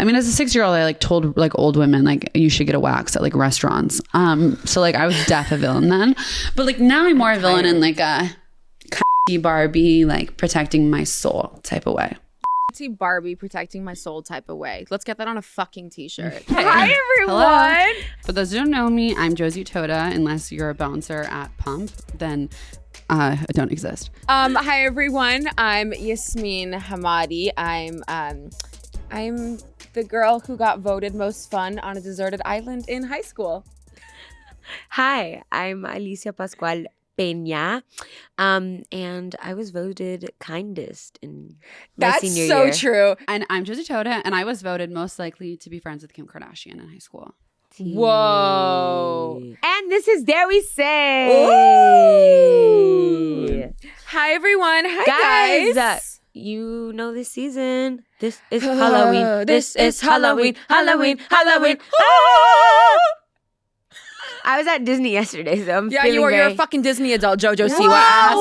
mean, as a 6-year-old, I like told like old women like you should get a wax at like restaurants. So like I was deaf a villain then, but like now I'm more a villain in like a Barbie like protecting my soul type of way. Barbie protecting my soul type of way. Let's get that on a fucking t-shirt. Hey. Hi everyone. Hello. For those who don't know me, I'm Josie Toda. Unless you're a bouncer at Pump, then I don't exist. Hi everyone. I'm Yasmine Hamadi. I'm the girl who got voted most fun on a deserted island in high school. Hi, I'm Alycia Pascual-Peña, and I was voted kindest in my senior year. That's so true. And I'm Josie Toda, and I was voted most likely to be friends with Kim Kardashian in high school. Whoa. And this is Dare We Say. Ooh. Hi everyone. Hi guys. You know this season. This is Halloween. This is Halloween. Halloween. Halloween. Ah! I was at Disney yesterday, so I'm feeling you're a fucking Disney adult, JoJo Siwa ass.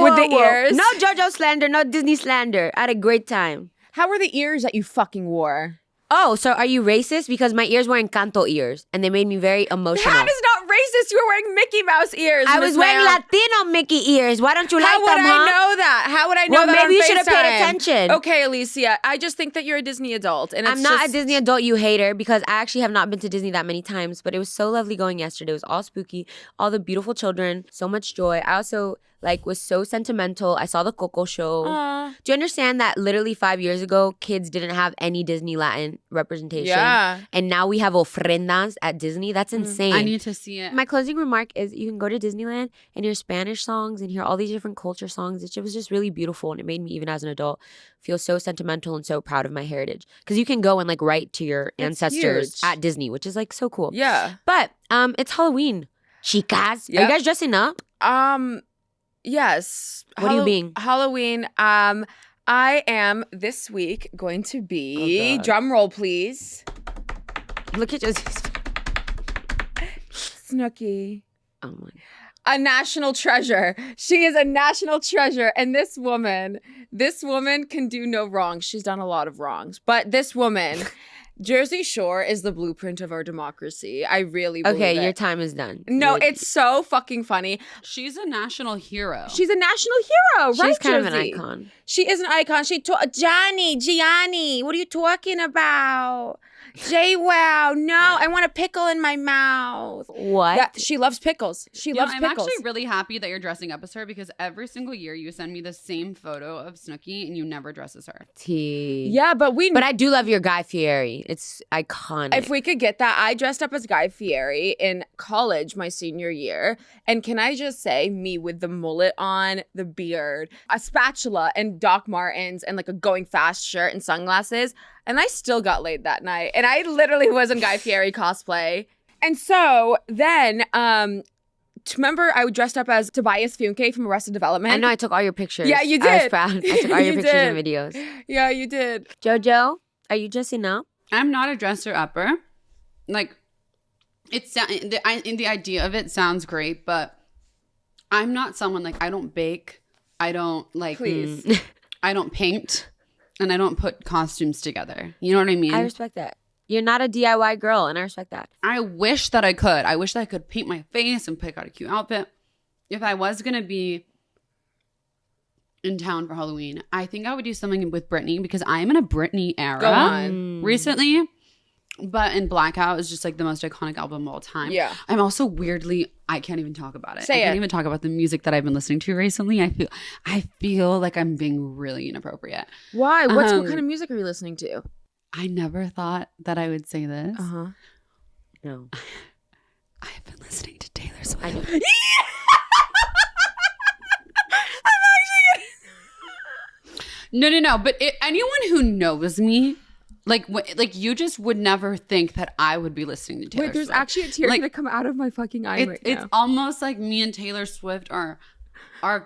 With the ears. No JoJo slander, no Disney slander. I had a great time. How were the ears that you fucking wore? Oh, so are you racist? Because my ears were Encanto ears, and they made me very emotional. That is not racist. You were wearing Mickey Mouse ears. I was wearing Latino Mickey ears. Why don't you like them, How would I know that? How would I know that on maybe you should have paid FaceTime? attention. Okay, Alycia. I just think that you're a Disney adult. And I'm not a Disney adult, you hater, because I actually have not been to Disney that many times, but it was so lovely going yesterday. It was all spooky, all the beautiful children, so much joy. I also was so sentimental. I saw the Coco show. Do you understand that literally 5 years ago, kids didn't have any Disney Latin representation? Yeah. And now we have ofrendas at Disney. That's insane. I need to see it. My closing remark is you can go to Disneyland and hear Spanish songs and hear all these different culture songs. It was just really beautiful, and it made me, even as an adult, feel so sentimental and so proud of my heritage. Because you can go and write to your ancestors at Disney, which is so cool. Yeah. But it's Halloween. Chicas, are you guys dressing up? Yes. What are you being? Halloween. I am this week going to be, drum roll please, Look at Josie's. Snooki. Oh my. A national treasure. She is a national treasure. And this woman can do no wrong. She's done a lot of wrongs. But this woman, Jersey Shore is the blueprint of our democracy. I really believe it. Okay, your time is done. No, it's so fucking funny. She's a national hero. She's a national hero, right, She's kind of Josie? an icon. She is an icon. Gianni, what are you talking about? Wow, no, I want a pickle in my mouth. What? She loves pickles. She loves I'm pickles. actually really happy that you're dressing up as her, because every single year you send me the same photo of Snooki and you never dress as her. Yeah, but I do love your Guy Fieri. It's iconic. If we could get that, I dressed up as Guy Fieri in college my senior year. And can I just say, me with the mullet on, the beard, a spatula and Doc Martens and a Going Fast shirt and sunglasses. And I still got laid that night. And I literally was in Guy Fieri cosplay. And so then, remember I dressed up as Tobias Funke from Arrested Development? I know, I took all your pictures. Yeah, you did. I was proud. I took all your You pictures did. and videos. Yeah, you did. Jojo, are you dressing up? I'm not a dresser upper. It's the idea of it sounds great, but I'm not someone I don't bake. I don't Please. I don't paint, and I don't put costumes together. You know what I mean? I respect that. You're not a DIY girl, and I respect that. I wish that I could. I wish that I could paint my face and pick out a cute outfit. If I was going to be in town for Halloween, I think I would do something with Britney, because I'm in a Britney era. Go on. Recently. But in Blackout is just the most iconic album of all time. Yeah. I'm also weirdly, I can't even talk about it. I can't even talk about the music that I've been listening to recently. I feel like I'm being really inappropriate. Why? What kind of music are you listening to? I never thought that I would say this. No. I have been listening to Taylor Swift. I'm actually No. But anyone who knows me, you just would never think that I would be listening to Taylor Swift. Wait, there's actually a tear going to come out of my fucking eye right now. It's almost like me and Taylor Swift are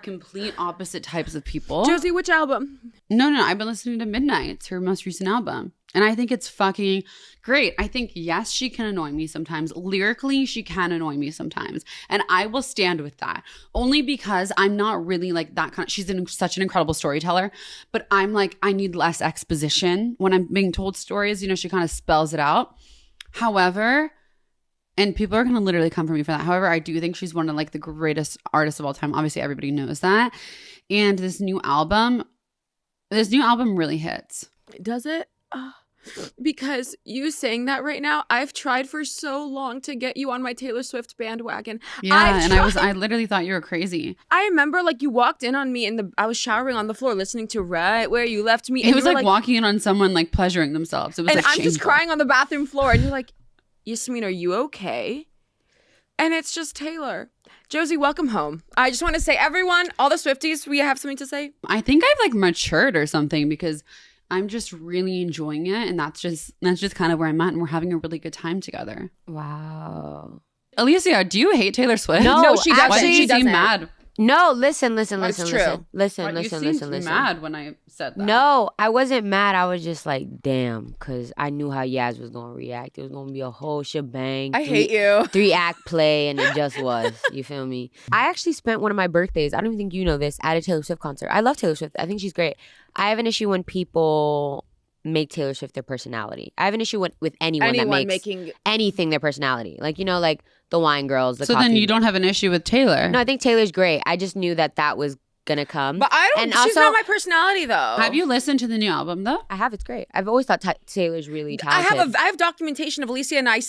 complete opposite types of people. Josie, which album? No. I've been listening to Midnight. It's her most recent album. And I think it's fucking great. I think, yes, she can annoy me sometimes. Lyrically, she can annoy me sometimes. And I will stand with that. Only because I'm not really like that kind of, she's such an incredible storyteller. But I'm like, I need less exposition when I'm being told stories. You know, she kind of spells it out. However, and people are going to literally come for me for that. However, I do think she's one of like the greatest artists of all time. Obviously, everybody knows that. And this new album really hits. Does it? Because you saying that right now, I've tried for so long to get you on my Taylor Swift bandwagon. Yeah, and I literally thought you were crazy. I remember like you walked in on me I was showering on the floor listening to Right Where You Left Me. It was like walking in on someone like pleasuring themselves. It was and like I'm just crying on the bathroom floor and you're like, Yasmine, are you okay? And it's just Taylor. Josie, welcome home. I just want to say, everyone, all the Swifties, we have something to say. I think I've like matured or something because I'm just really enjoying it. And that's just kind of where I'm at. And we're having a really good time together. Wow. Alycia, do you hate Taylor Swift? No, she doesn't. Why did you seem mad? No, listen. That's true. Listen. You seemed mad when I said that. No, I wasn't mad. I was just like, damn, because I knew how Yaz was going to react. It was going to be a whole shebang. I hate you. 3-act play, and it just was. You feel me? I actually spent one of my birthdays, I don't even think you know this, at a Taylor Swift concert. I love Taylor Swift. I think she's great. I have an issue when people make Taylor Swift their personality. I have an issue with anyone that makes anything their personality. Like, you know, like the wine girls, the So coffee. then you don't have an issue with Taylor? No, I think Taylor's great. I just knew that was gonna come. But I don't, and she's also, not my personality though. Have you listened to the new album though? I have. It's great. I've always thought Taylor's really talented. I have documentation of Alycia and I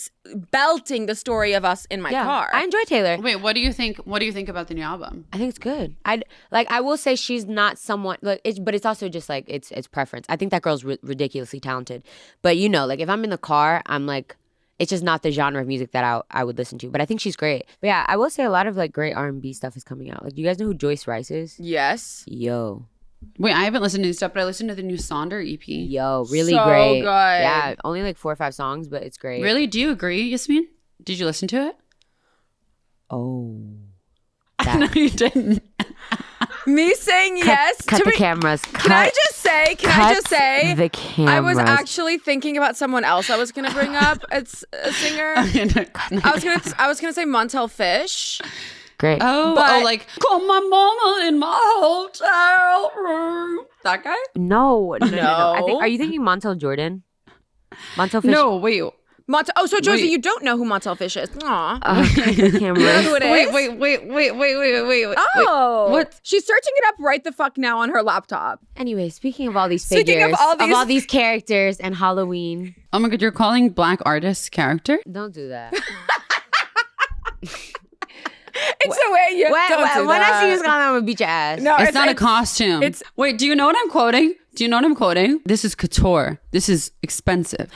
belting the story of us in my car. I enjoy Taylor. Wait, what do you think? What do you think about the new album? I think it's good. I will say she's not someone like but it's also just like it's preference. I think that girl's ridiculously talented. But you know, like if I'm in the car, I'm like, it's just not the genre of music that I would listen to. But I think she's great. But yeah, I will say a lot of like great R&B stuff is coming out. Like, do you guys know who Joyce Rice is? Yes. Yo. Wait, I haven't listened to new stuff, but I listened to the new Sonder EP. Yo, really so great. Good. Yeah, only like 4 or 5 songs, but it's great. Really? Do you agree, Yasmine? Did you listen to it? Oh. No, you didn't. Me saying yes. Cut the cameras. Can I just say? The cameras. I was actually thinking about someone else I was gonna bring up. It's a singer. I was gonna say Montel Fish. Great. Like call my mama in my hotel room. That guy? No. Are you thinking Montel Jordan? Montel Fish. No, wait. So Josie, you don't know who Montel Fish is. Aw. The cameras. You know who it is? Wait. Oh. What? She's searching it up right the fuck now on her laptop. Anyway, speaking of all these figures, of all these characters and Halloween. Oh my God, you're calling black artists character? Don't do that. It's the way you don't do when that. I see you, I'm gonna beat your ass. No, It's not a costume. Wait, do you know what I'm quoting? This is couture. This is expensive.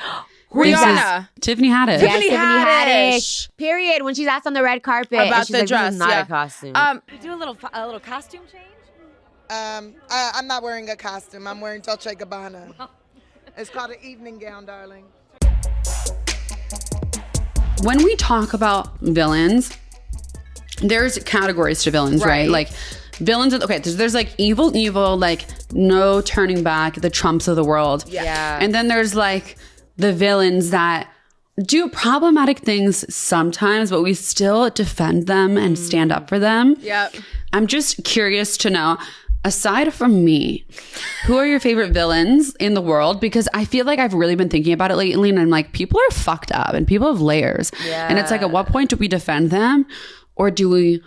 Rihanna. Tiffany Haddish. Tiffany Haddish. Period. When she's asked on the red carpet About and she's the like, dress, this is not yeah. a costume. Do a little costume change? I'm not wearing a costume. I'm wearing Dolce & Gabbana. It's called an evening gown, darling. When we talk about villains, there's categories to villains, right? Like villains, okay, there's like evil, like no turning back, the Trumps of the world. Yeah. And then there's like the villains that do problematic things sometimes, but we still defend them and stand up for them. Yep. I'm just curious to know, aside from me, who are your favorite villains in the world? Because I feel like I've really been thinking about it lately and I'm like, people are fucked up and people have layers. Yeah. And it's like, at what point do we defend them or do we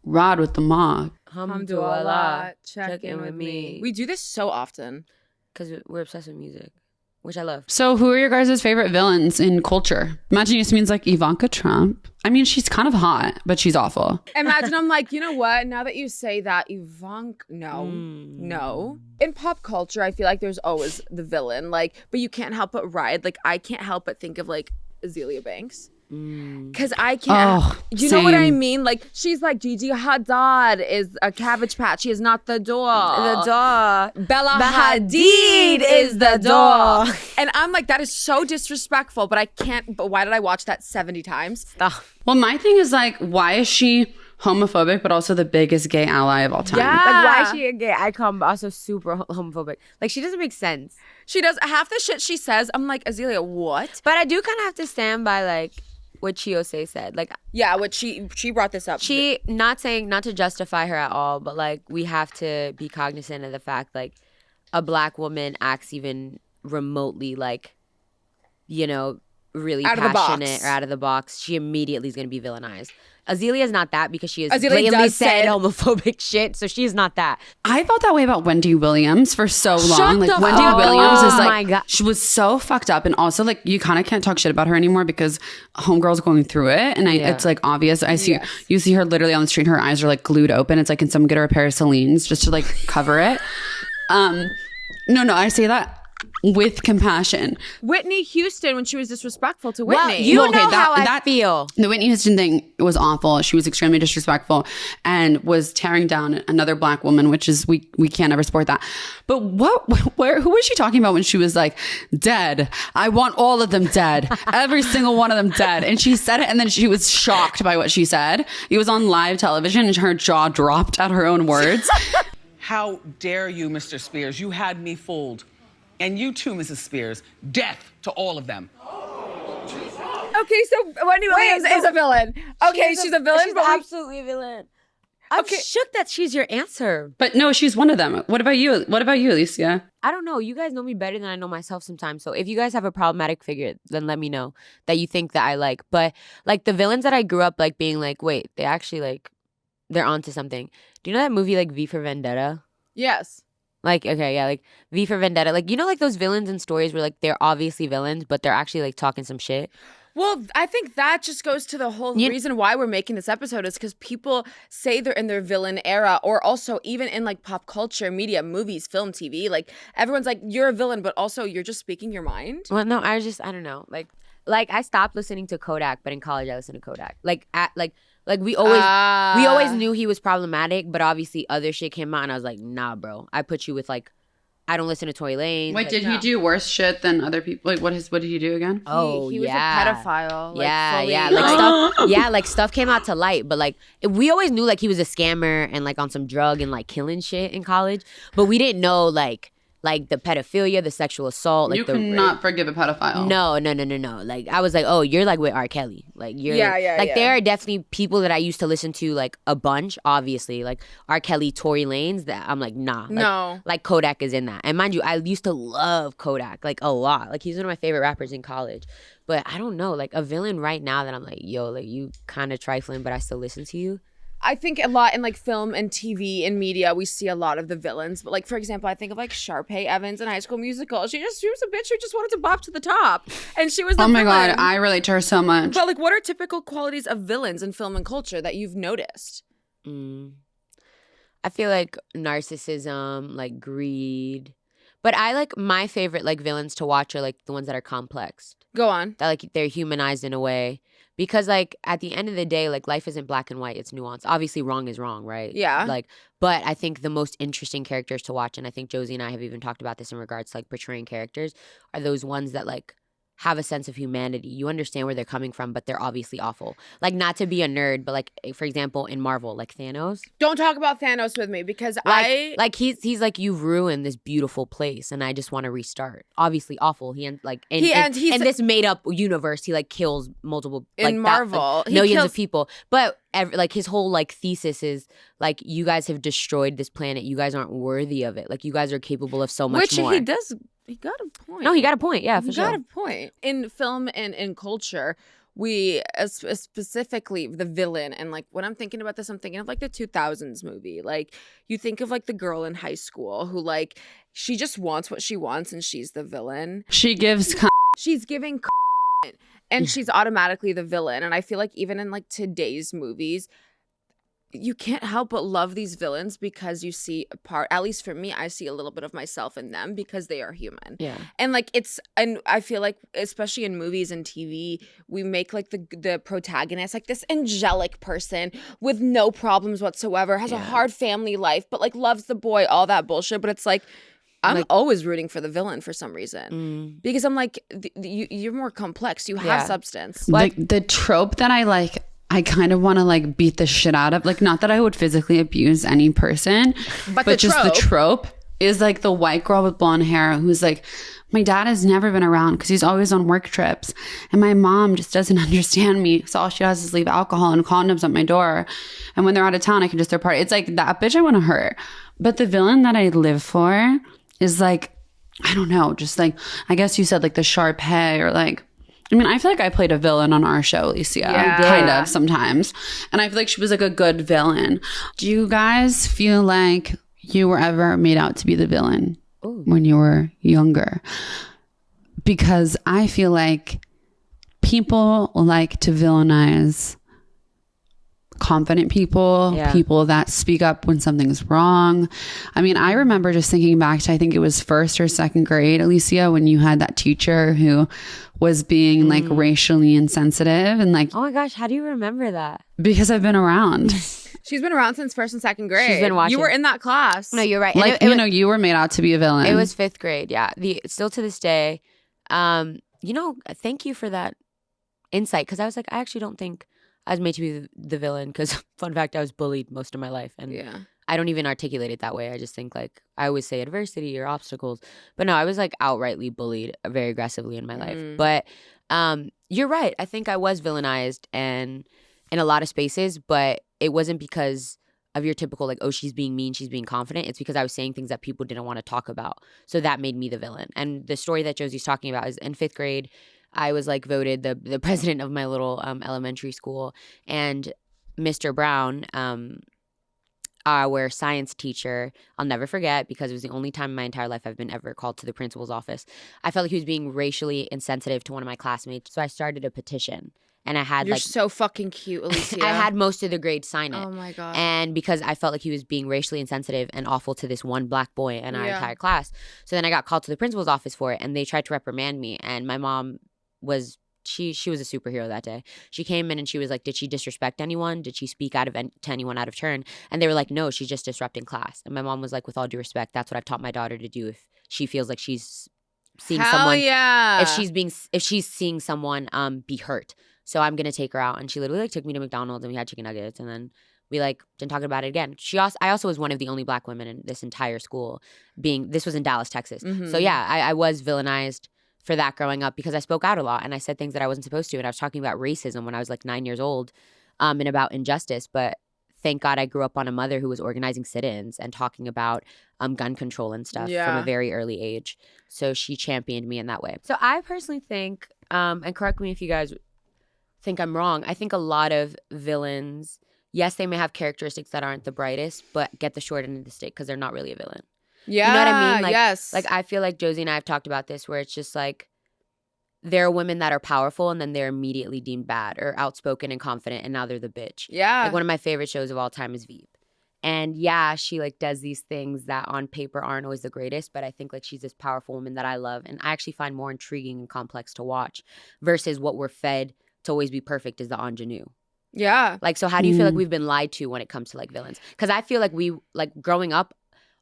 ride with the mob? Hamdulillah, check in with me. We do this so often. Because we're obsessed with music, which I love. So who are your guys' favorite villains in culture? Imagine Yasmine's like Ivanka Trump. I mean, she's kind of hot, but she's awful. Imagine I'm like, you know what? Now that you say that, Ivanka, no. In pop culture, I feel like there's always the villain, like, but you can't help but ride. Like, I can't help but think of like Azealia Banks. Because I can't, you know what I mean? Like, she's like, Gigi Hadid is a Cabbage Patch. She is not the door. Bella Hadid is the door. And I'm like, that is so disrespectful, but I can't, but why did I watch that 70 times? Well, my thing is like, why is she homophobic, but also the biggest gay ally of all time. Yeah. Like, why is she a gay icon, but also super homophobic? Like, she doesn't make sense. She does half the shit she says. I'm like, Azealia, what? But I do kind of have to stand by, like, what Chiose said. Like, Yeah, what she brought this up. she, not to justify her at all, but, like, we have to be cognizant of the fact, like, a black woman acts even remotely, like, you know, really Out of the passionate box. or out of the box, she immediately is going to be villainized. Azealia is not that because she has Azealia blatantly does said say- homophobic shit, so she is not that. I felt that way about Wendy Williams for so long. Like the Wendy fuck Williams up. is Oh like my God. she was so fucked up, and also like you kind of can't talk shit about her anymore because homegirl's going through it, and it's like obvious. I see you see her literally on the street, her eyes are like glued open. It's like, can someone get her a pair of Celine's just to like cover it? No, I say that with compassion. Whitney Houston, when she was disrespectful to Whitney. Well, you Well, okay, know how I that- feel. The Whitney Houston thing was awful. She was extremely disrespectful and was tearing down another black woman, which is we can't ever support that. But who was she talking about when she was like, dead? I want all of them dead. Every single one of them dead. And she said it, and then she was shocked by what she said. It was on live television, and her jaw dropped at her own words. How dare you, Mr. Spears? You had me fooled. And you too, Mrs. Spears. Death to all of them. Okay, so Wendy Williams is a villain. Okay, she's a villain, She's but absolutely a villain. I'm shook that she's your answer. But no, she's one of them. What about you? What about you, Alycia? I don't know. You guys know me better than I know myself sometimes. So if you guys have a problematic figure, then let me know that you think that I like. But like the villains that I grew up like being like, wait, they actually like, they're onto something. Do you know that movie like V for Vendetta? yes. Like, okay, yeah, like V for Vendetta. Like, you know, like those villains in stories where like they're obviously villains, but they're actually like talking some shit. Well, I think that just goes to the whole reason why we're making this episode is because people say they're in their villain era, or also even in like pop culture, media, movies, film, TV. Like everyone's like, you're a villain, but also you're just speaking your mind. Well, no, I don't know. Like I stopped listening to Kodak, but in college I listened to Kodak. Like we always knew he was problematic, but obviously other shit came out, and I was like, nah, bro. I put you with like, I don't listen to Tory Lanez. Wait, like, did he do worse shit than other people? Like, what did he do again? Oh, he was yeah. a pedophile. Like, Yeah, fully, yeah, like stuff. Yeah, like stuff came out to light, but like we always knew like he was a scammer and like on some drug and like killing shit in college, but we didn't know like the pedophilia, the sexual assault. Like You the cannot forgive a pedophile. No. Like I was like, oh, you're like with R. Kelly. Like you're like there are definitely people that I used to listen to like a bunch, obviously. Like R. Kelly, Tory Lanez, that I'm like, nah. Like, No. Like Kodak is in that. And mind you, I used to love Kodak, like a lot. Like he's one of my favorite rappers in college. But I don't know, like a villain right now that I'm like, yo, like you kind of trifling, but I still listen to you. I think a lot in like film and TV and media, we see a lot of the villains. But like, for example, I think of like Sharpay Evans in High School Musical. She was a bitch who just wanted to bop to the top. And she was the Oh my villain. God, I relate to her so much. But like, what are typical qualities of villains in film and culture that you've noticed? I feel like narcissism, like greed. But I like my favorite like villains to watch are like the ones that are complex. Go on. That like they're humanized in a way. Because like at the end of the day, like life isn't black and white, it's nuanced. Obviously wrong is wrong, right? Yeah. Like, but I think the most interesting characters to watch, and I think Josie and I have even talked about this in regards to like portraying characters, are those ones that like have a sense of humanity. You understand where they're coming from, but they're obviously awful. Like, not to be a nerd, but like, for example, in Marvel, like Thanos. Don't talk about Thanos with me because He's like, you've ruined this beautiful place, and I just want to restart. Obviously awful. He like in this made up universe, he like kills multiple in Marvel millions of people. But like his whole like thesis is like, you guys have destroyed this planet. You guys aren't worthy of it. Like, you guys are capable of so much more. Which he does. He got a point. No, he got a point. Yeah, for sure. He got a point. In film and in culture, we specifically the villain, and like when I'm thinking about this, I'm thinking of like the 2000s movie. Like, you think of like the girl in high school who like she just wants what she wants, and she's the villain. She gives. She's giving and she's automatically the villain. And I feel like even in like today's movies, you can't help but love these villains because you see a part, at least for me, I see a little bit of myself in them because they are human. Yeah. And like and I feel like especially in movies and TV, we make like the protagonist like this angelic person with no problems whatsoever, has a hard family life, but like loves the boy, all that bullshit. But it's like, I'm like, always rooting for the villain for some reason because I'm like, you're more complex. You have substance. The trope that I I kind of want to like beat the shit out of, like, not that I would physically abuse any person, but just the trope is like the white girl with blonde hair who's like, my dad has never been around because he's always on work trips. And my mom just doesn't understand me. So all she does is leave alcohol and condoms at my door. And when they're out of town, I can just throw a party. It's like that bitch I want to hurt. But the villain that I live for is like, I don't know, just like, I guess you said like the Sharpay or like, I mean, I feel like I played a villain on our show, Alycia, kind of sometimes. And I feel like she was like a good villain. Do you guys feel like you were ever made out to be the villain when you were younger? Because I feel like people like to villainize confident people, people that speak up when something's wrong. I mean, I remember just thinking back to, I think it was first or second grade, Alycia, when you had that teacher who was being like racially insensitive and like, oh my gosh, how do you remember that? Because I've been around. She's been around since first and second grade. She's been watching. You were in that class. No, you're right. Like, you were made out to be a villain. It was fifth grade. Yeah. Still to this day. Thank you for that insight. Cause I was like, I actually don't think I was made to be the villain, because fun fact, I was bullied most of my life. And I don't even articulate it that way. I just think like, I always say adversity or obstacles. But no, I was like outrightly bullied very aggressively in my life. But you're right. I think I was villainized and in a lot of spaces, but it wasn't because of your typical like, oh, she's being mean, she's being confident. It's because I was saying things that people didn't want to talk about. So that made me the villain. And the story that Josie's talking about is in fifth grade, I was like voted the president of my little elementary school, and Mr. Brown, our science teacher, I'll never forget, because it was the only time in my entire life I've been ever called to the principal's office. I felt like he was being racially insensitive to one of my classmates, so I started a petition. And I had You're so fucking cute, Alycia. I had most of the grade sign it. Oh my God. And because I felt like he was being racially insensitive and awful to this one black boy in our entire class. So then I got called to the principal's office for it, and they tried to reprimand me. And my mom was, she was a superhero that day. She came in and she was like, did she disrespect anyone? Did she speak to anyone out of turn? And they were like, no, she's just disrupting class. And my mom was like, with all due respect, that's what I've taught my daughter to do if she feels like she's seeing someone. If she's seeing someone be hurt. So I'm going to take her out. And she literally like took me to McDonald's and we had chicken nuggets. And then we like didn't talk about it again. I also was one of the only black women in this entire school this was in Dallas, Texas. So yeah, I was villainized for that growing up because I spoke out a lot and I said things that I wasn't supposed to. And I was talking about racism when I was like 9 years old and about injustice. But thank God I grew up on a mother who was organizing sit-ins and talking about gun control and stuff from a very early age. So she championed me in that way. So I personally think, and correct me if you guys think I'm wrong, I think a lot of villains, yes, they may have characteristics that aren't the brightest, but get the short end of the stick because they're not really a villain. Yeah, you know what I mean? Like, yes. Like I feel like Josie and I have talked about this where it's just like there are women that are powerful and then they're immediately deemed bad or outspoken and confident and now they're the bitch. Yeah. Like one of my favorite shows of all time is Veep. And yeah, she like does these things that on paper aren't always the greatest, but I think like she's this powerful woman that I love and I actually find more intriguing and complex to watch versus what we're fed to always be perfect is the ingenue. Yeah. Like, so how do you feel like we've been lied to when it comes to like villains? Because I feel like growing up,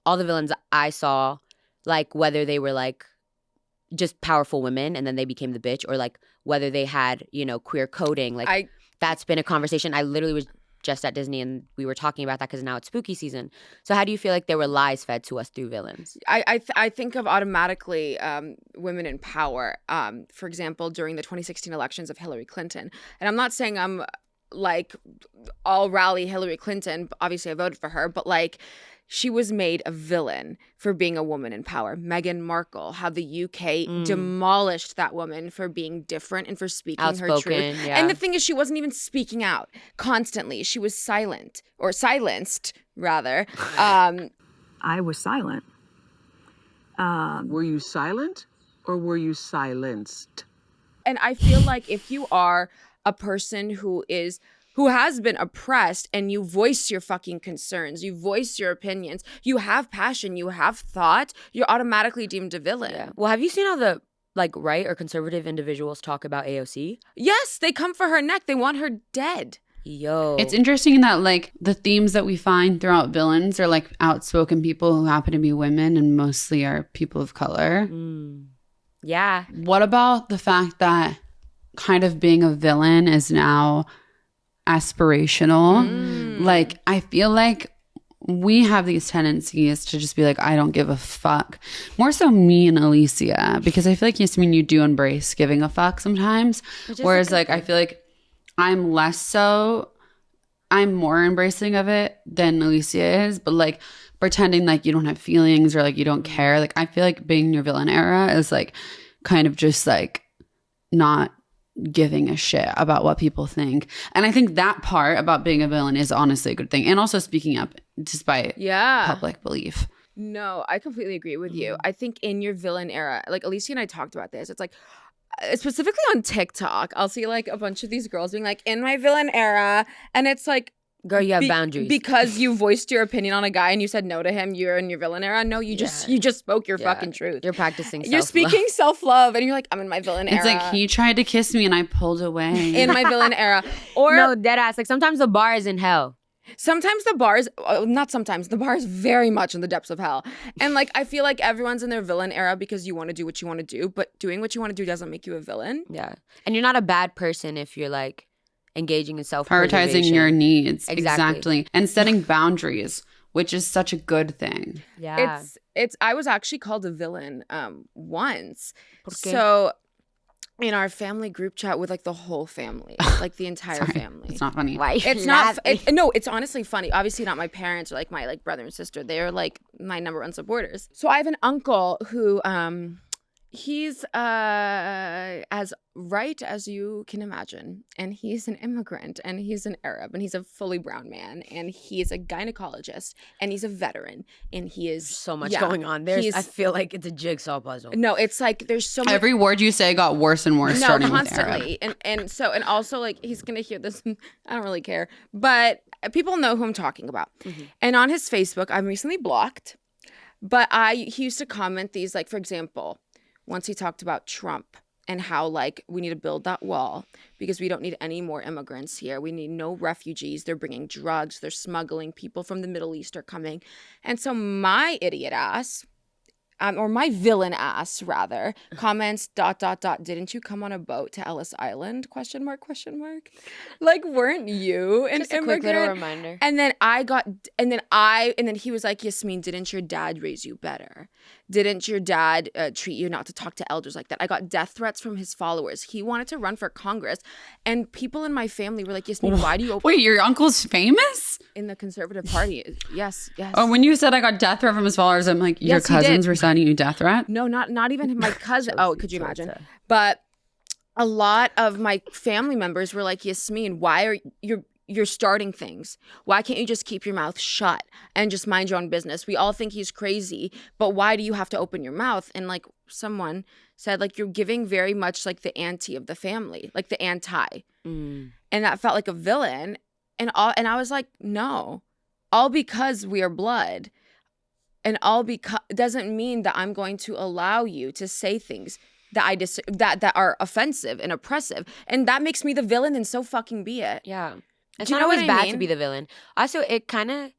all the villains I saw, like whether they were like just powerful women and then they became the bitch or like whether they had, queer coding, like that's been a conversation. I literally was just at Disney and we were talking about that because now it's spooky season. So how do you feel like there were lies fed to us through villains? I think of automatically women in power. For example, during the 2016 elections of Hillary Clinton. And I'm not saying I'm like all rally Hillary Clinton. Obviously I voted for her, but like she was made a villain for being a woman in power. Meghan Markle, how the UK demolished that woman for being different and for speaking her truth. Yeah. And the thing is, she wasn't even speaking out constantly. She was silent, or silenced, rather. I was silent. Were you silent or were you silenced? And I feel like if you are a person who has been oppressed and you voice your fucking concerns, you voice your opinions, you have passion, you have thought, you're automatically deemed a villain. Yeah. Well, have you seen how the like right or conservative individuals talk about AOC? Yes, they come for her neck. They want her dead. Yo. It's interesting that like the themes that we find throughout villains are like outspoken people who happen to be women and mostly are people of color. Yeah. What about the fact that kind of being a villain is now aspirational. Like, I feel like we have these tendencies to just be like, I don't give a fuck. More so me and Alycia, because I feel like, Yasmine, you do embrace giving a fuck sometimes. Whereas like, I feel like I'm less so, I'm more embracing of it than Alycia is, but like pretending like you don't have feelings or like you don't care. Like, I feel like being in your villain era is like kind of just like not giving a shit about what people think. And I think that part about being a villain is honestly a good thing. And also speaking up despite public belief. No, I completely agree with you. I think in your villain era, like Alycia and I talked about this, it's like specifically on TikTok, I'll see like a bunch of these girls being like, in my villain era, and it's like, girl, you have boundaries. Because you voiced your opinion on a guy and you said no to him, you're in your villain era. No, you just spoke your fucking truth. You're practicing self-love. You're speaking self-love and you're like, I'm in my villain era. It's like, he tried to kiss me and I pulled away. In my villain era. Or no, dead ass. Like, sometimes the bar is in hell. Sometimes the bar is, not sometimes, the bar is very much in the depths of hell. And like, I feel like everyone's in their villain era because you want to do what you want to do, but doing what you want to do doesn't make you a villain. Yeah. And you're not a bad person if you're like engaging in self-preservation. Prioritizing your needs. Exactly. And setting boundaries, which is such a good thing. Yeah. It's I was actually called a villain once. So in our family group chat with like the whole family, like the entire family. It's not funny. Why? It's not. No, it's honestly funny. Obviously, not my parents or like my like brother and sister. They are like my number one supporters. So I have an uncle who, he's as right as you can imagine, and he's an immigrant, and he's an Arab, and he's a fully brown man, and he's a gynecologist, and he's a veteran, and he is so much going on. I feel like it's a jigsaw puzzle. No, it's like there's so much. Every word you say got worse and worse. Starting constantly, with Arab. and also like he's gonna hear this. I don't really care, but people know who I'm talking about. And on his Facebook, I'm recently blocked, but he used to comment these, like, for example, once he talked about Trump and how like we need to build that wall because we don't need any more immigrants here. We need no refugees. They're bringing drugs. They're smuggling. People from the Middle East are coming. And so my idiot ass, or my villain ass rather, comments ... Didn't you come on a boat to Ellis Island? ? Like, weren't you an Just a immigrant? quick little reminder. And then he was like, Yasmine, didn't your dad raise you better? Didn't your dad treat you not to talk to elders like that? I got death threats from his followers. He wanted to run for Congress, and people in my family were like, Yasmine, why do you open? Wait, your uncle's famous? In the Conservative Party. Yes. Oh, when you said I got death threat from his followers, I'm like, your Yes, he cousins did. were sending you death threat? No, not even my cousin. Oh, could you imagine? But a lot of my family members were like, Yasmine, why are you're starting things? Why can't you just keep your mouth shut and just mind your own business? We all think he's crazy, but why do you have to open your mouth? And like someone said, like, you're giving very much like the anti of the family, like the anti. And that felt like a villain. And I was like, no, all because we are blood. And all because doesn't mean that I'm going to allow you to say things that that are offensive and oppressive. And that makes me the villain, and so fucking be it. Yeah. It's Do you not know always what I bad mean? to be the villain. Also, it kind of,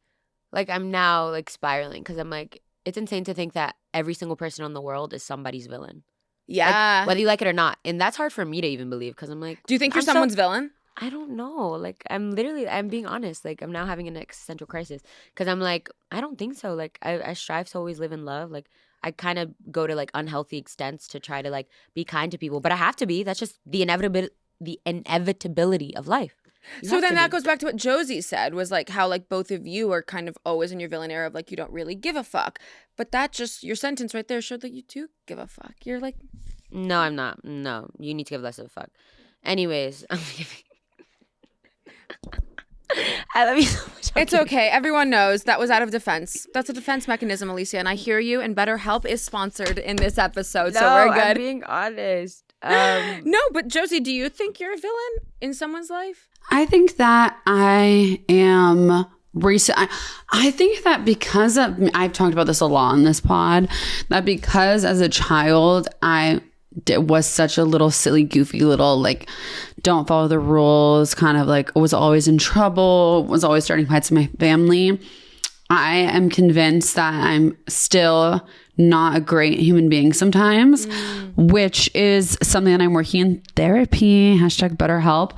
like, I'm now, like, spiraling because I'm like, it's insane to think that every single person in the world is somebody's villain. Yeah. Like, whether you like it or not. And that's hard for me to even believe because I'm like, Do you think you're someone's villain? I don't know. Like, I'm being honest. Like, I'm now having an existential crisis because I'm like, I don't think so. Like, I strive to always live in love. Like, I kind of go to, like, unhealthy extents to try to, like, be kind to people. But I have to be. That's just the inevitability of life. So then that goes back to what Josie said, was like how like both of you are kind of always in your villain era of like you don't really give a fuck. But that just, your sentence right there showed that you do give a fuck. You're like, no, I'm not. No, you need to give less of a fuck. Anyways, I'm giving. I love you so much. it's okay. Everyone knows that was out of defense. That's a defense mechanism, Alycia, and I hear you. And BetterHelp is sponsored in this episode, so we're good. I'm being honest. No, but Josie, do you think you're a villain in someone's life? I think that I am I think that because of, I've talked about this a lot on this pod, that because as a child, I was such a little silly, goofy little, like, don't follow the rules, kind of like was always in trouble, was always starting fights in my family. I am convinced that I'm still not a great human being sometimes, which is something that I'm working in therapy, #BetterHelp.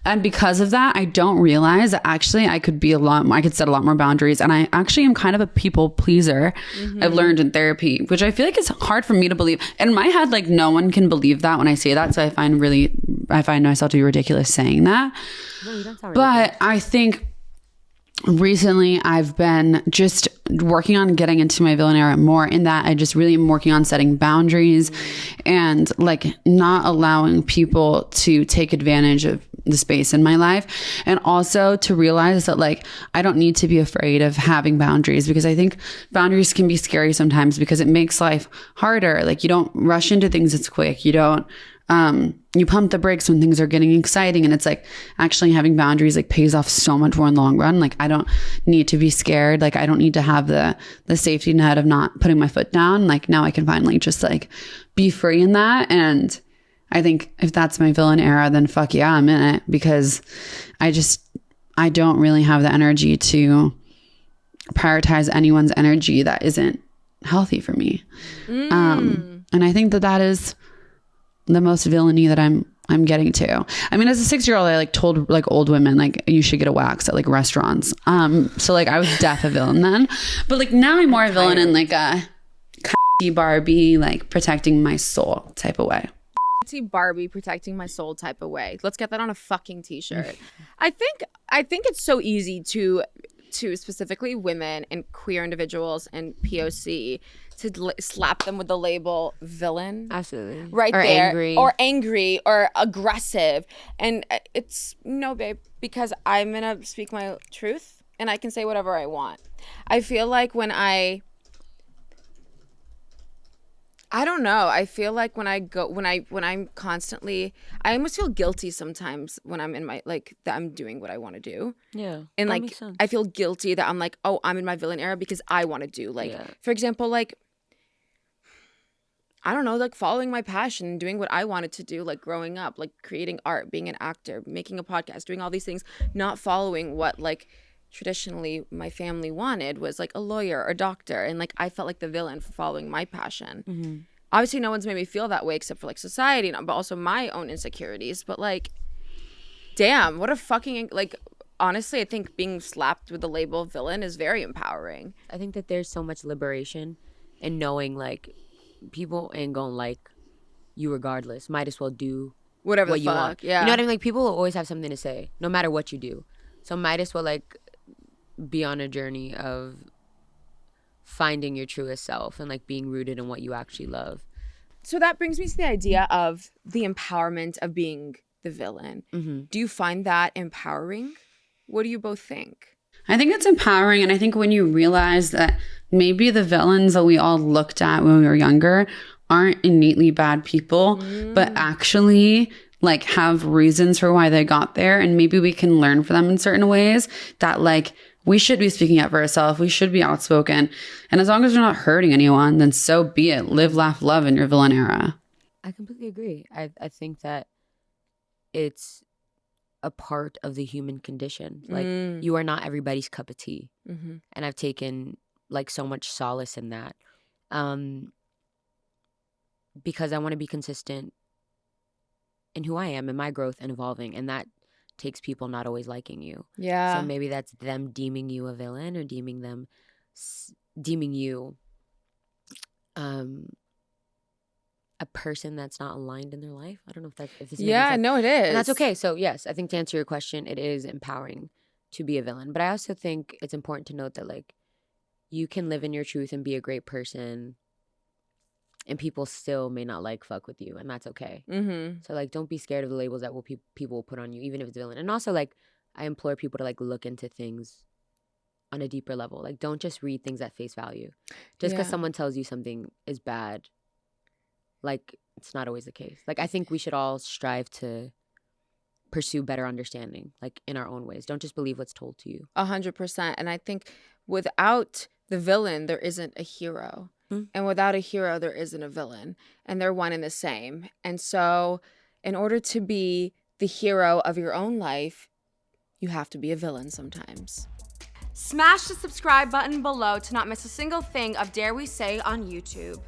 And because of that, I don't realize that actually I could set a lot more boundaries. And I actually am kind of a people pleaser. I've learned in therapy, which I feel like it's hard for me to believe. In my head, like no one can believe that when I say that. So I find myself to be ridiculous saying that. No, you don't sound but I think recently I've been just working on getting into my villain era more, in that I just really am working on setting boundaries and like not allowing people to take advantage of the space in my life, and also to realize that like I don't need to be afraid of having boundaries, because I think boundaries can be scary sometimes because it makes life harder. Like you don't rush into things as quick. You don't you pump the brakes when things are getting exciting, and it's like actually having boundaries like pays off so much more in the long run. Like I don't need to be scared. Like I don't need to have the safety net of not putting my foot down. Like now I can finally just like be free in that. And I think if that's my villain era, then fuck yeah, I'm in it, because I don't really have the energy to prioritize anyone's energy that isn't healthy for me. And I think that is the most villainy that I'm getting to. I mean, as a 6-year-old, I like told like old women, like you should get a wax at like restaurants. So like I was deaf a villain then, but like now I'm more a villain in like a Barbie, like protecting my soul type of way. Barbie protecting my soul type of way. Let's get that on a fucking t-shirt. I think it's so easy to specifically women and queer individuals and POC to slap them with the label villain. Absolutely. Right or there. Angry. Or angry or aggressive. And it's no, babe, because I'm going to speak my truth and I can say whatever I want. I feel like when I don't know. I feel like when I'm constantly, I almost feel guilty sometimes when I'm in my, like, that I'm doing what I want to do. Yeah. And that like, makes sense. I feel guilty that I'm like, oh, I'm in my villain era because I want to do. Like, for example, like, I don't know, like following my passion, doing what I wanted to do, like growing up, like creating art, being an actor, making a podcast, doing all these things, not following what like traditionally my family wanted was like a lawyer or doctor. And like, I felt like the villain for following my passion. Mm-hmm. Obviously, no one's made me feel that way except for like society, but also my own insecurities. But like, damn, what a fucking, like, honestly, I think being slapped with the label villain is very empowering. I think that there's so much liberation in knowing like people ain't gonna like you regardless. Might as well do whatever what the you fuck. want. Yeah. You know what I mean? Like people will always have something to say no matter what you do. So might as well like be on a journey of finding your truest self and like being rooted in what you actually love. So that brings me to the idea of the empowerment of being the villain. Mm-hmm. Do you find that empowering? What do you both think? I think it's empowering. And I think when you realize that maybe the villains that we all looked at when we were younger aren't innately bad people, but actually like have reasons for why they got there. And maybe we can learn from them in certain ways that like, we should be speaking up for ourselves. We should be outspoken. And as long as we're not hurting anyone, then so be it. Live, laugh, love in your villain era. I completely agree. I think that it's a part of the human condition. Like you are not everybody's cup of tea. Mm-hmm. And I've taken like so much solace in that. Because I want to be consistent in who I am and my growth and evolving. And that takes people not always liking you. Yeah. So maybe that's them deeming you a villain or deeming you a person that's not aligned in their life. I don't know if this makes sense. No, it is. And that's okay. So yes, I think to answer your question, it is empowering to be a villain. But I also think it's important to note that like you can live in your truth and be a great person and people still may not like fuck with you, and that's okay. Mm-hmm. So like don't be scared of the labels that people will put on you, even if it's villain. And also like I implore people to like look into things on a deeper level. Like don't just read things at face value. Just because someone tells you something is bad, like it's not always the case. Like I think we should all strive to pursue better understanding, like in our own ways. Don't just believe what's told to you. 100%. And I think without the villain, there isn't a hero. And without a hero, there isn't a villain. And they're one and the same. And so in order to be the hero of your own life, you have to be a villain sometimes. Smash the subscribe button below to not miss a single thing of Dare We Say on YouTube.